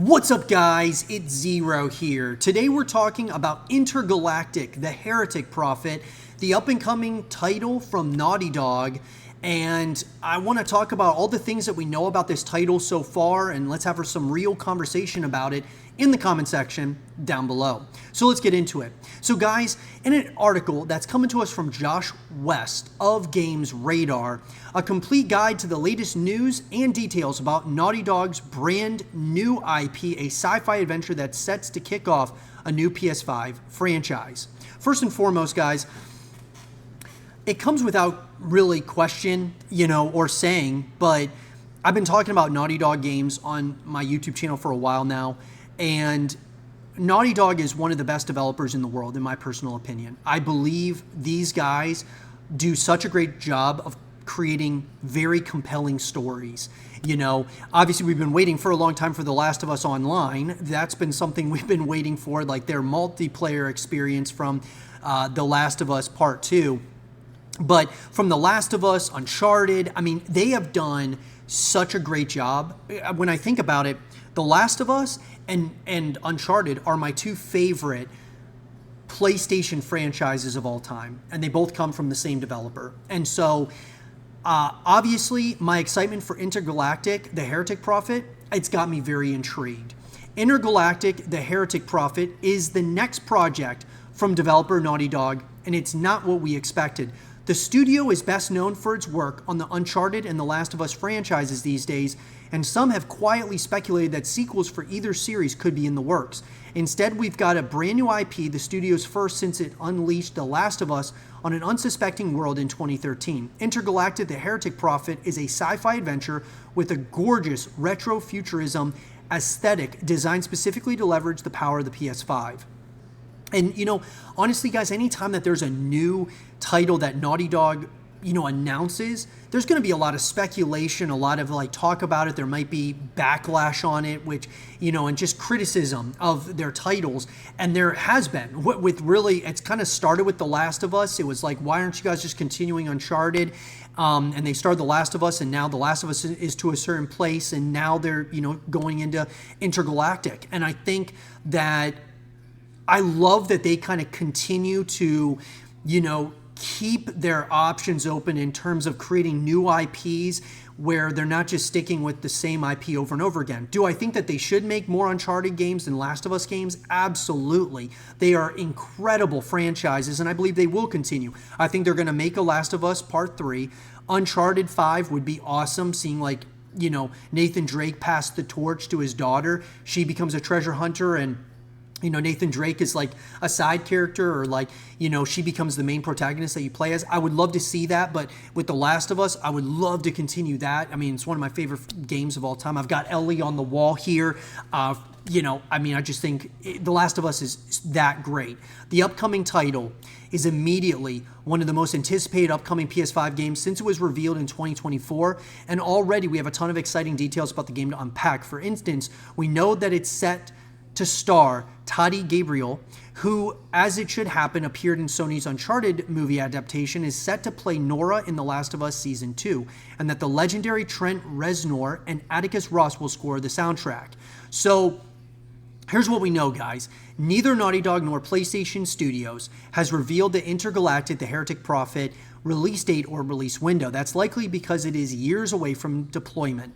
What's up, guys? It's Zero here. Today we're talking about Intergalactic The Heretic Prophet, the up-and-coming title from Naughty Dog, and I want to talk about all the things that we know about this title so far, and let's have some real conversation about it in the comment section down below. So let's get into it. So guys, in an article that's coming to us from Josh West of Games Radar, a complete guide to the latest news and details about Naughty Dog's brand new IP, a sci-fi adventure that sets to kick off a new PS5 franchise. First and foremost, guys, it comes without really question, or saying, but I've been talking about Naughty Dog games on my YouTube channel for a while now, and Naughty Dog is one of the best developers in the world, in my personal opinion. I believe these guys do such a great job of creating very compelling stories. Obviously we've been waiting for a long time for The Last of Us Online. That's been something we've been waiting for, like their multiplayer experience from The Last of Us Part 2. But from The Last of Us, Uncharted, they have done such a great job. When I think about it, The Last of Us and Uncharted are my two favorite PlayStation franchises of all time, and they both come from the same developer. And so, obviously, my excitement for Intergalactic, The Heretic Prophet, it's got me very intrigued. Intergalactic, The Heretic Prophet is the next project from developer Naughty Dog, and it's not what we expected. The studio is best known for its work on the Uncharted and The Last of Us franchises these days, and some have quietly speculated that sequels for either series could be in the works. Instead, we've got a brand new IP, the studio's first since it unleashed The Last of Us on an unsuspecting world in 2013. Intergalactic The Heretic Prophet is a sci-fi adventure with a gorgeous retro-futurism aesthetic designed specifically to leverage the power of the PS5. And, honestly, guys, anytime that there's a new title that Naughty Dog, announces, there's going to be a lot of speculation, a lot of talk about it. There might be backlash on it, which, and just criticism of their titles. And there has been with really, it's kind of started with The Last of Us. It was like, why aren't you guys just continuing Uncharted? And they started The Last of Us, and now The Last of Us is to a certain place, and now they're, going into Intergalactic. And I think that I love that they kind of continue to, keep their options open in terms of creating new IPs where they're not just sticking with the same IP over and over again. Do I think that they should make more Uncharted games than Last of Us games? Absolutely. They are incredible franchises, and I believe they will continue. I think they're going to make a Last of Us Part 3. Uncharted 5 would be awesome, seeing Nathan Drake pass the torch to his daughter. She becomes a treasure hunter, and Nathan Drake is like a side character, or she becomes the main protagonist that you play as. I would love to see that, but with The Last of Us, I would love to continue that. It's one of my favorite games of all time. I've got Ellie on the wall here. I just think The Last of Us is that great. The upcoming title is immediately one of the most anticipated upcoming PS5 games since it was revealed in 2024, and already we have a ton of exciting details about the game to unpack. For instance, we know that it's set to star Tati Gabriel, who, as it should happen, appeared in Sony's Uncharted movie adaptation, is set to play Nora in The Last of Us Season 2, and that the legendary Trent Reznor and Atticus Ross will score the soundtrack. So, here's what we know, guys. Neither Naughty Dog nor PlayStation Studios has revealed the Intergalactic The Heretic Prophet release date or release window. That's likely because it is years away from deployment.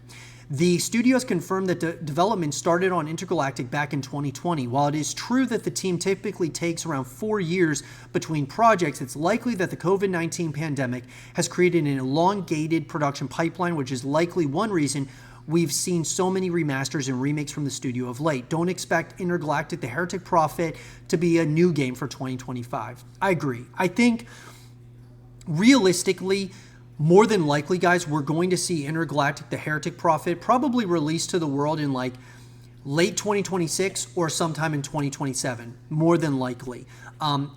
The studios confirmed that the development started on Intergalactic back in 2020. While it is true that the team typically takes around 4 years between projects, it's likely that the COVID-19 pandemic has created an elongated production pipeline, which is likely one reason we've seen so many remasters and remakes from the studio of late. Don't expect Intergalactic The Heretic Prophet to be a new game for 2025. I agree. I think, realistically, more than likely, guys, we're going to see Intergalactic The Heretic Prophet probably released to the world in late 2026 or sometime in 2027, more than likely.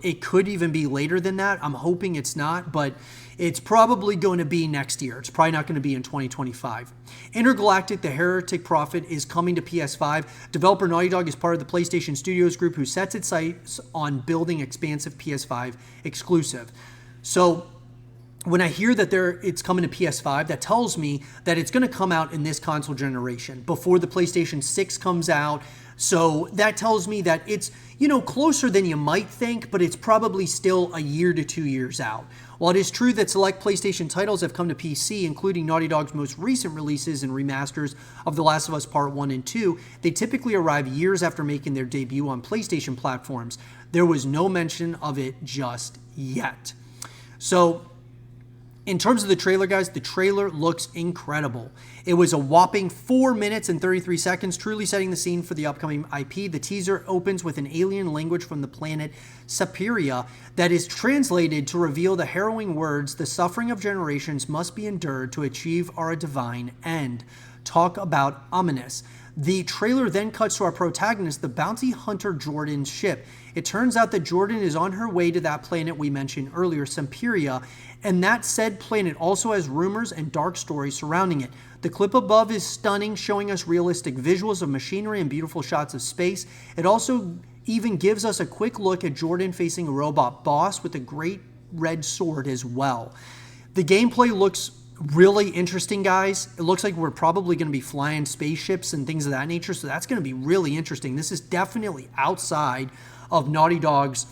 It could even be later than that. I'm hoping it's not, but it's probably going to be next year. It's probably not going to be in 2025. Intergalactic The Heretic Prophet is coming to PS5. Developer Naughty Dog is part of the PlayStation Studios group, who sets its sights on building expansive PS5 exclusive. So, when I hear that it's coming to PS5, that tells me that it's going to come out in this console generation before the PlayStation 6 comes out. So that tells me that it's, closer than you might think, but it's probably still a year to 2 years out. While it is true that select PlayStation titles have come to PC, including Naughty Dog's most recent releases and remasters of The Last of Us Part 1 and 2, they typically arrive years after making their debut on PlayStation platforms. There was no mention of it just yet. So, in terms of the trailer, guys, the trailer looks incredible. It was a whopping 4 minutes and 33 seconds, truly setting the scene for the upcoming IP. The teaser opens with an alien language from the planet Sapiria that is translated to reveal the harrowing words, "The suffering of generations must be endured to achieve our divine end." Talk about ominous. The trailer then cuts to our protagonist, the bounty hunter Jordan's ship. It turns out that Jordan is on her way to that planet we mentioned earlier, Sapiria, and that said planet also has rumors and dark stories surrounding it. The clip above is stunning, showing us realistic visuals of machinery and beautiful shots of space. It also even gives us a quick look at Jordan facing a robot boss with a great red sword as well. The gameplay looks really interesting, guys. It looks like we're probably going to be flying spaceships and things of that nature, so that's going to be really interesting. This is definitely outside of Naughty Dog's,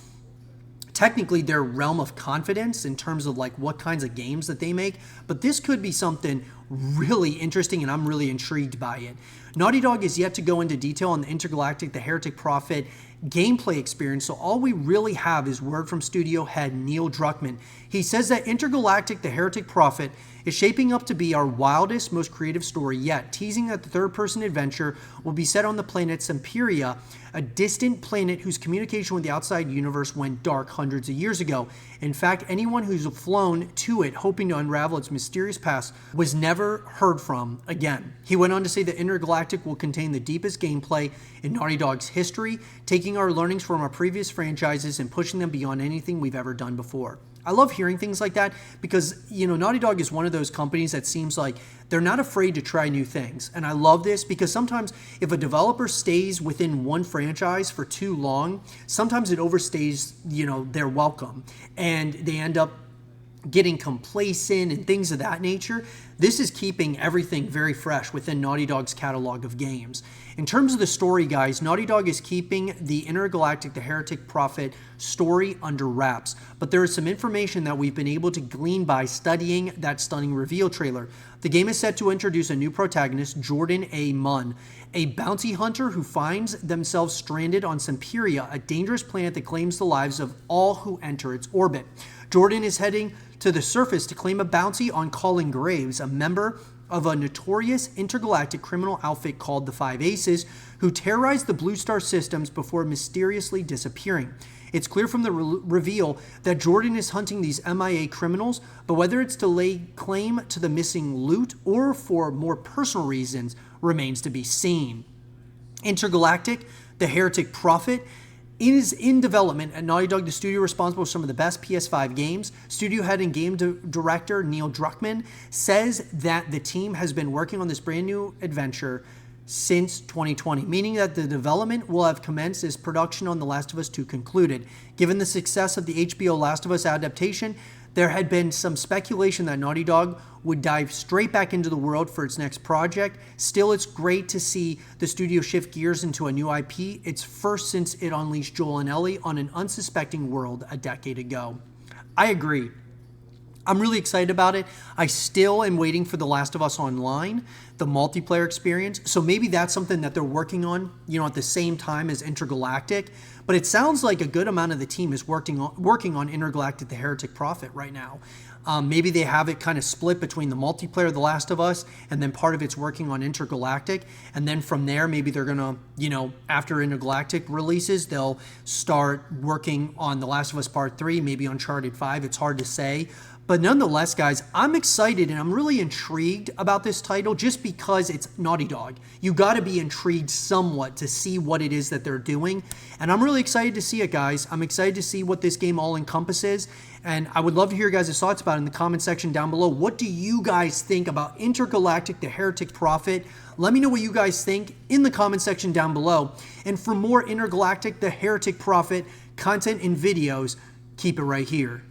technically their realm of confidence in terms of like what kinds of games that they make, but this could be something really interesting, and I'm really intrigued by it. Naughty Dog is yet to go into detail on the Intergalactic The Heretic Prophet gameplay experience, so all we really have is word from studio head Neil Druckmann. He says that Intergalactic The Heretic Prophet is shaping up to be our wildest, most creative story yet, teasing that the third-person adventure will be set on the planet Sapiria, a distant planet whose communication with the outside universe went dark hundreds of years ago. In fact, anyone who's flown to it hoping to unravel its mysterious past was never heard from again. He went on to say that Intergalactic will contain the deepest gameplay in Naughty Dog's history, taking our learnings from our previous franchises and pushing them beyond anything we've ever done before. I love hearing things like that because, Naughty Dog is one of those companies that seems like they're not afraid to try new things. And I love this because sometimes if a developer stays within one franchise for too long, sometimes it overstays, their welcome, and they end up getting complacent and things of that nature. This is keeping everything very fresh within Naughty Dog's catalog of games. In terms of the story, guys, Naughty Dog is keeping the Intergalactic The Heretic Prophet story under wraps, but there is some information that we've been able to glean by studying that stunning reveal trailer. The game is set to introduce a new protagonist, Jordan A. Munn, a bounty hunter who finds themselves stranded on Sapiria, a dangerous planet that claims the lives of all who enter its orbit. Jordan is heading to the surface to claim a bounty on Colin Graves, a member of a notorious intergalactic criminal outfit called the Five Aces, who terrorized the Blue Star systems before mysteriously disappearing. It's clear from the reveal that Jordan is hunting these MIA criminals, but whether it's to lay claim to the missing loot or for more personal reasons remains to be seen. Intergalactic The Heretic Prophet is in development at Naughty Dog, the studio responsible for some of the best PS5 games. Studio head and game director Neil Druckmann says that the team has been working on this brand new adventure since 2020, meaning that the development will have commenced as production on The Last of Us 2 concluded. Given the success of the HBO Last of Us adaptation, there had been some speculation that Naughty Dog would dive straight back into the world for its next project. Still, it's great to see the studio shift gears into a new IP. It's first since it unleashed Joel and Ellie on an unsuspecting world a decade ago. I agree. I'm really excited about it. I still am waiting for The Last of Us Online, the multiplayer experience. So maybe that's something that they're working on, at the same time as Intergalactic. But it sounds like a good amount of the team is working on Intergalactic The Heretic Prophet right now. Maybe they have it kind of split between the multiplayer of The Last of Us, and then part of it's working on Intergalactic. And then from there, maybe they're going to, after Intergalactic releases, they'll start working on The Last of Us Part 3, maybe Uncharted 5. It's hard to say. But nonetheless, guys, I'm excited and I'm really intrigued about this title just because it's Naughty Dog. You got to be intrigued somewhat to see what it is that they're doing. And I'm really excited to see it, guys. I'm excited to see what this game all encompasses. And I would love to hear your guys' thoughts about it in the comment section down below. What do you guys think about Intergalactic The Heretic Prophet? Let me know what you guys think in the comment section down below. And for more Intergalactic The Heretic Prophet content and videos, keep it right here.